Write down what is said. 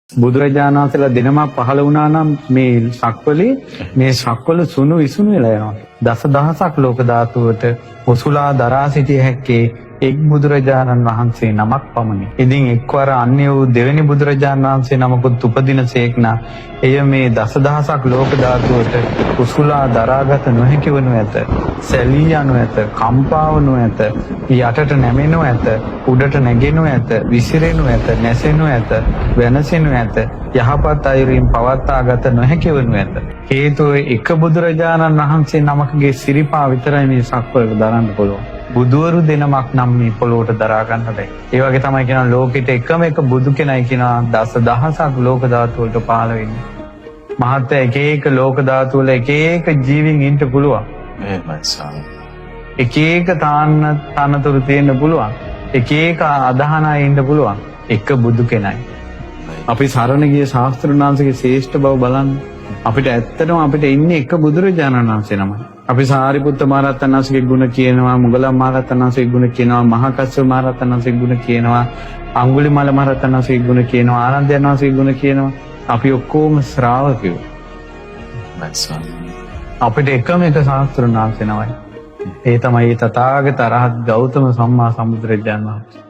බුදුරජාණන් වහන්සේලා දෙනමක් පහළ වුණා නම් මේ සක්වලේ මේ සක්වල සුණු විසුණු වෙලා යනවා. දසදහසක් ලෝක ධාතුවට ඔසුලා දරා සිටිය හැක්කේ එක් බුදුරජාණන් වහන්සේ නමක් පමණි. ඉතින් එක්වර අන්‍ය වූ දෙවෙනි බුදුරජාණන් වහන්සේ නමකුත් උපදිනසේක්නා එය මේ දසදහසක් ලෝක ධාතුවට උසුලා දරාගත නොහැකි වනු ඇත. සැලී යනු ඇත, කම්පා වනු ඇත, යටට නැමෙනු ඇත, උඩට නැගෙනු ඇත, විසිරෙනු ඇත, නැසෙනු ඇත, වෙනසෙනු ඇත, යහපත් අයුරින් පවත්වාගත නොහැකි වනු ඇත. හේතුව එක බුදුරජාණන් වහන්සේ නමකගේ සිරිපා විතරයි මේ සක්වල දරන්න පුළුවන්. බුදුවරු දෙනමක් නම් මේ පොළොවට දරා ගන්න බැහැ. ඒ වගේ තමයි කියනවා ලෝකෙට එකම එක බුදු කෙනයි කියනවා දසදහසක් ලෝක ධාතු වලට පහළ වෙන්නේ. මහත් එක එක ලෝක ධාතු වල එක එක ජීවීන් ඉන්න පුළුවන්. එහෙමයි ස්වාමී. එක එක තනතුරු තියෙන්න පුළුවන්. එක එක අදහනයි ඉන්න පුළුවන්. එක බුදු කෙනයි. අපි සරණ ගිය ශාස්ත්‍රඥ වහන්සේගේ ශ්‍රේෂ්ඨ බව බලන්න. අපිට ඇත්තටම අපිට ඉන්නේ එක බුදුරජාණන් වහන්සේ නමයි. අපි සාරිපුත්ත මහ රහතන් වහන්සේගේ ගුණ කියනවා, මුගලන් මහ රහතන් වහන්සේගේ ගුණ කියනවා, මහා කස්සප මහ රහතන් වහන්සේගේ ගුණ කියනවා, අඟුලිමාල මහ රහතන් වහන්සේගේ ගුණ කියනවා, ආනන්දයන් වහන්සේගේ ගුණ කියනවා. අපි ඔක්කොම ශ්‍රාවකයෝ. අපිට එකම එක ශාස්ත්‍රඥ වහන්සේ නමයි. ඒ තමයි තථාගත අරහත් ගෞතම සම්මා සම්බුදුරජාණන් වහන්සේ.